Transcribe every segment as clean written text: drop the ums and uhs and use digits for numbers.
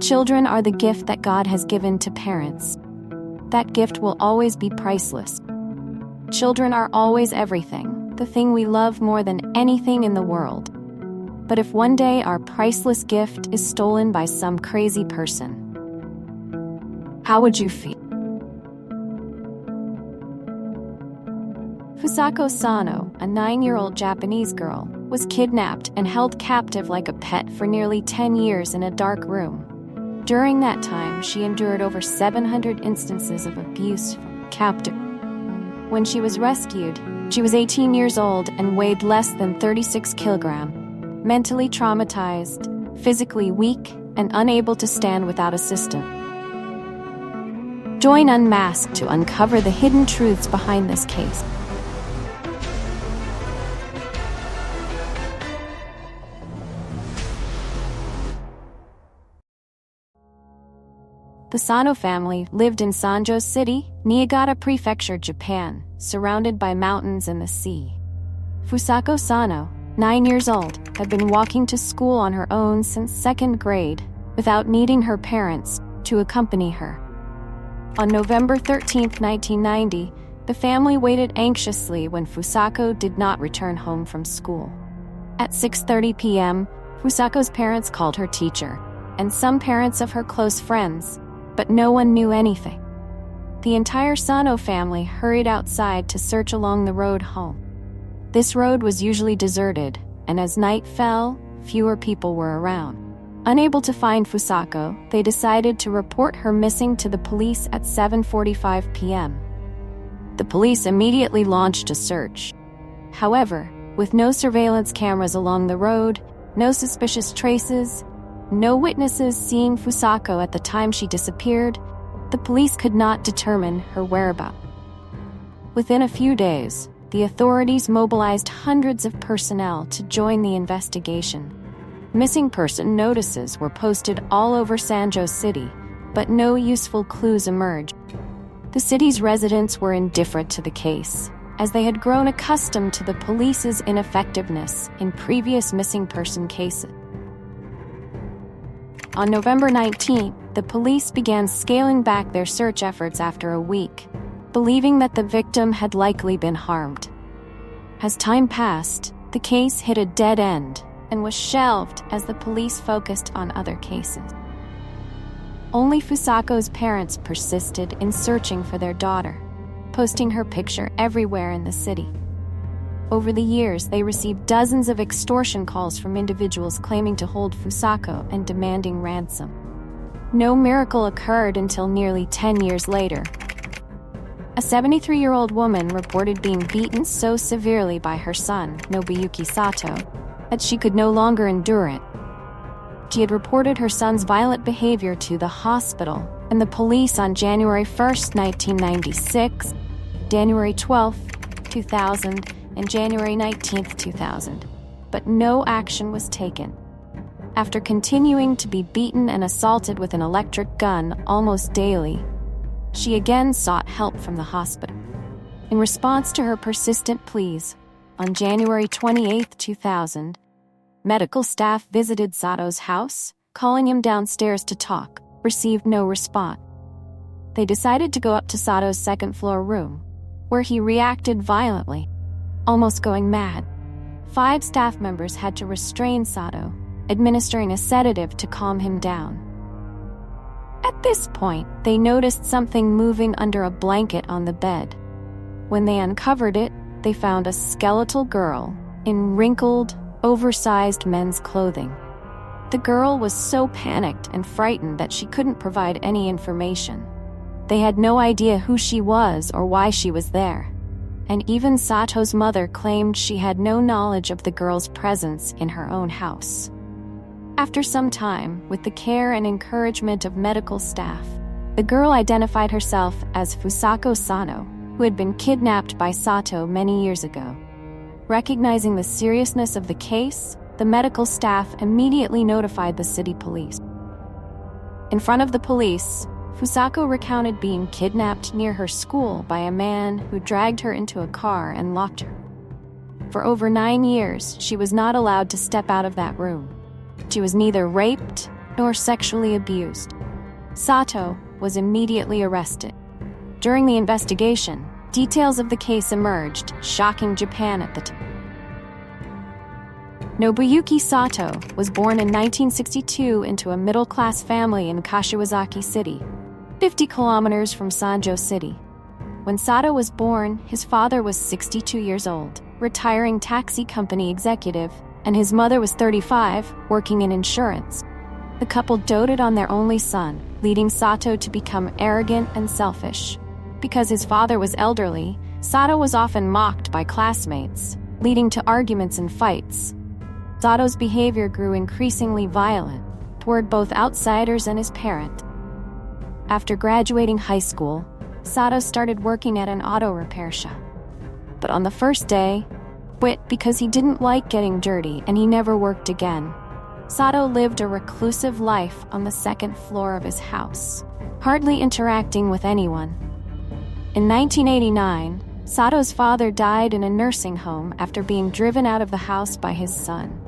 Children are the gift that God has given to parents. That gift will always be priceless. Children are always everything, the thing we love more than anything in the world. But if one day our priceless gift is stolen by some crazy person, how would you feel? Fusako Sano, a 9-year-old Japanese girl, was kidnapped and held captive like a pet for nearly 10 years in a dark room. During that time, she endured over 700 instances of abuse from captor. When she was rescued, she was 18 years old and weighed less than 36 kilograms, mentally traumatized, physically weak, and unable to stand without assistance. Join Unmasked to uncover the hidden truths behind this case. The Sano family lived in Sanjo City, Niigata Prefecture, Japan, surrounded by mountains and the sea. Fusako Sano, 9 years old, had been walking to school on her own since 2nd grade, without needing her parents to accompany her. On November 13, 1990, the family waited anxiously when Fusako did not return home from school. At 6:30 p.m., Fusako's parents called her teacher, and some parents of her close friends, but no one knew anything. The entire Sano family hurried outside to search along the road home. This road was usually deserted, and as night fell, fewer people were around. Unable to find Fusako, they decided to report her missing to the police at 7:45 p.m. The police immediately launched a search. However, with no surveillance cameras along the road, no suspicious traces, no witnesses seeing Fusako at the time she disappeared, the police could not determine her whereabouts. Within a few days, the authorities mobilized hundreds of personnel to join the investigation. Missing person notices were posted all over Sanjo City, but no useful clues emerged. The city's residents were indifferent to the case, as they had grown accustomed to the police's ineffectiveness in previous missing person cases. On November 19, the police began scaling back their search efforts after a week, believing that the victim had likely been harmed. As time passed, the case hit a dead end and was shelved as the police focused on other cases. Only Fusako's parents persisted in searching for their daughter, posting her picture everywhere in the city. Over the years, they received dozens of extortion calls from individuals claiming to hold Fusako and demanding ransom. No miracle occurred until nearly 10 years later. A 73-year-old woman reported being beaten so severely by her son, Nobuyuki Sato, that she could no longer endure it. She had reported her son's violent behavior to the hospital and the police on January 1, 1996, January 12, 2000, and January 19, 2000, but no action was taken. After continuing to be beaten and assaulted with an electric gun almost daily, she again sought help from the hospital. In response to her persistent pleas, on January 28, 2000, medical staff visited Sato's house, calling him downstairs to talk, received no response. They decided to go up to Sato's second-floor room, where he reacted violently, almost going mad. 5 staff members had to restrain Sato, administering a sedative to calm him down. At this point, they noticed something moving under a blanket on the bed. When they uncovered it, they found a skeletal girl in wrinkled, oversized men's clothing. The girl was so panicked and frightened that she couldn't provide any information. They had no idea who she was or why she was there. And even Sato's mother claimed she had no knowledge of the girl's presence in her own house. After some time, with the care and encouragement of medical staff, the girl identified herself as Fusako Sano, who had been kidnapped by Sato many years ago. Recognizing the seriousness of the case, the medical staff immediately notified the city police. In front of the police, Fusako recounted being kidnapped near her school by a man who dragged her into a car and locked her. For over 9 years, she was not allowed to step out of that room. She was neither raped, nor sexually abused. Sato was immediately arrested. During the investigation, details of the case emerged, shocking Japan at the time. Nobuyuki Sato was born in 1962 into a middle-class family in Kashiwazaki City, 50 kilometers from Sanjo City. When Sato was born, his father was 62 years old, retiring taxi company executive, and his mother was 35, working in insurance. The couple doted on their only son, leading Sato to become arrogant and selfish. Because his father was elderly, Sato was often mocked by classmates, leading to arguments and fights. Sato's behavior grew increasingly violent toward both outsiders and his parent. After graduating high school, Sato started working at an auto repair shop. But on the first day, quit because he didn't like getting dirty and he never worked again. Sato lived a reclusive life on the second floor of his house, hardly interacting with anyone. In 1989, Sato's father died in a nursing home after being driven out of the house by his son.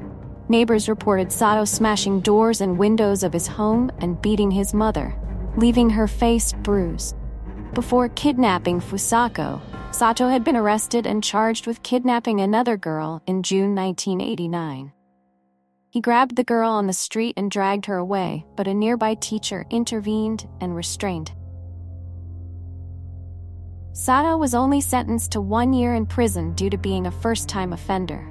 Neighbors reported Sato smashing doors and windows of his home and beating his mother, leaving her face bruised. Before kidnapping Fusako, Sato had been arrested and charged with kidnapping another girl in June 1989. He grabbed the girl on the street and dragged her away, but a nearby teacher intervened and restrained him. Sato was only sentenced to 1 year in prison due to being a first-time offender.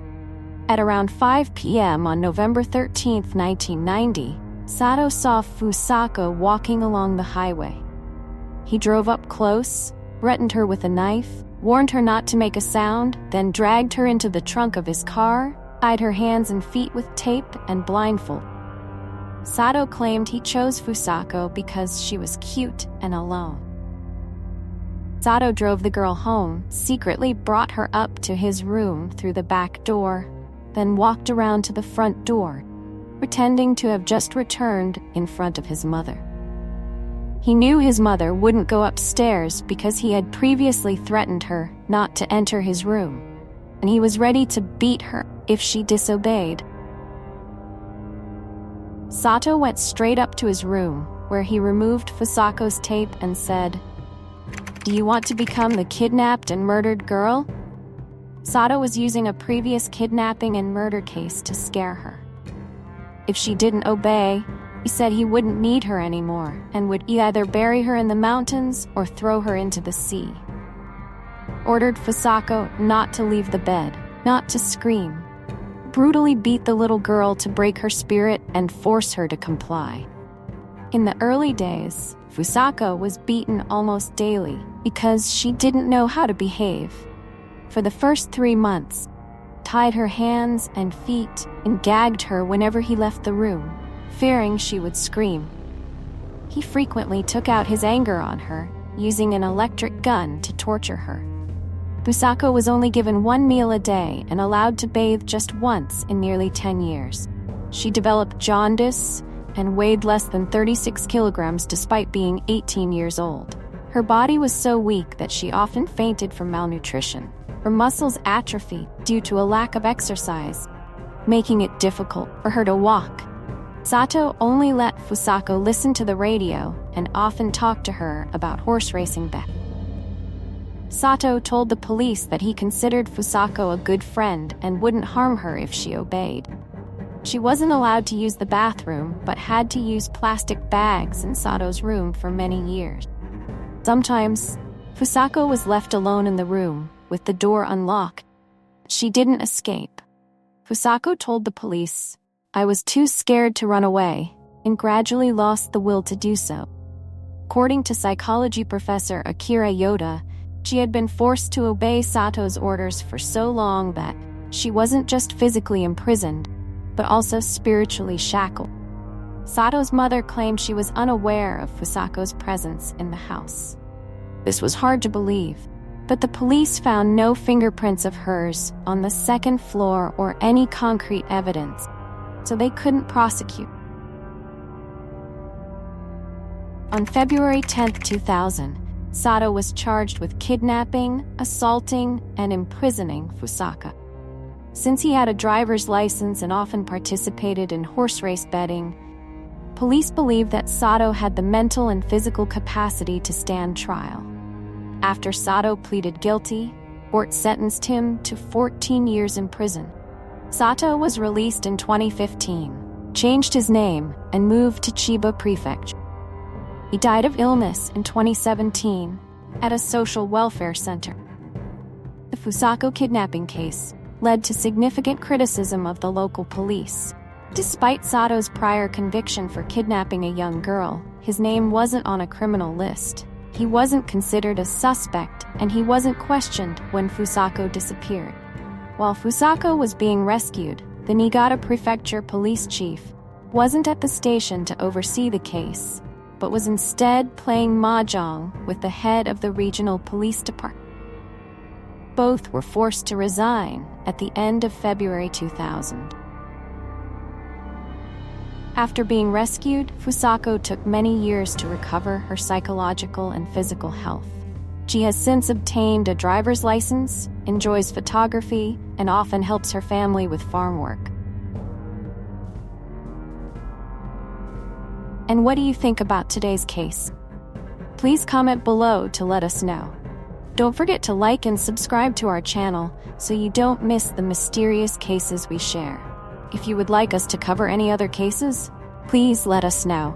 At around 5 p.m. on November 13, 1990, Sato saw Fusako walking along the highway. He drove up close, threatened her with a knife, warned her not to make a sound, then dragged her into the trunk of his car, tied her hands and feet with tape and blindfold. Sato claimed he chose Fusako because she was cute and alone. Sato drove the girl home, secretly brought her up to his room through the back door, then walked around to the front door, pretending to have just returned in front of his mother. He knew his mother wouldn't go upstairs because he had previously threatened her not to enter his room, and he was ready to beat her if she disobeyed. Sato went straight up to his room, where he removed Fusako's tape and said, "Do you want to become the kidnapped and murdered girl?" Sato was using a previous kidnapping and murder case to scare her. If she didn't obey, he said he wouldn't need her anymore and would either bury her in the mountains or throw her into the sea. Ordered Fusako not to leave the bed, not to scream. Brutally beat the little girl to break her spirit and force her to comply. In the early days, Fusako was beaten almost daily because she didn't know how to behave. For the first 3 months, tied her hands and feet and gagged her whenever he left the room, fearing she would scream. He frequently took out his anger on her, using an electric gun to torture her. Fusako was only given 1 meal a day and allowed to bathe just once in nearly 10 years. She developed jaundice and weighed less than 36 kilograms despite being 18 years old. Her body was so weak that she often fainted from malnutrition. Her muscles atrophied due to a lack of exercise, making it difficult for her to walk. Sato only let Fusako listen to the radio and often talked to her about horse racing bet. Sato told the police that he considered Fusako a good friend and wouldn't harm her if she obeyed. She wasn't allowed to use the bathroom, but had to use plastic bags in Sato's room for many years. Sometimes, Fusako was left alone in the room, with the door unlocked. She didn't escape. Fusako told the police, "I was too scared to run away," and gradually lost the will to do so. According to psychology professor Akira Yoda, she had been forced to obey Sato's orders for so long that she wasn't just physically imprisoned, but also spiritually shackled. Sato's mother claimed she was unaware of Fusako's presence in the house. This was hard to believe, but the police found no fingerprints of hers on the second floor or any concrete evidence, so they couldn't prosecute. On February 10, 2000, Sato was charged with kidnapping, assaulting, and imprisoning Fusako. Since he had a driver's license and often participated in horse race betting, Police believe that Sato had the mental and physical capacity to stand trial. After Sato pleaded guilty, court sentenced him to 14 years in prison. Sato was released in 2015, changed his name, and moved to Chiba Prefecture. He died of illness in 2017 at a social welfare center. The Fusako kidnapping case led to significant criticism of the local police. Despite Sato's prior conviction for kidnapping a young girl, his name wasn't on a criminal list. He wasn't considered a suspect, and he wasn't questioned when Fusako disappeared. While Fusako was being rescued, the Niigata Prefecture police chief wasn't at the station to oversee the case, but was instead playing mahjong with the head of the regional police department. Both were forced to resign at the end of February 2000. After being rescued, Fusako took many years to recover her psychological and physical health. She has since obtained a driver's license, enjoys photography, and often helps her family with farm work. And what do you think about today's case? Please comment below to let us know. Don't forget to like and subscribe to our channel so you don't miss the mysterious cases we share. If you would like us to cover any other cases, please let us know.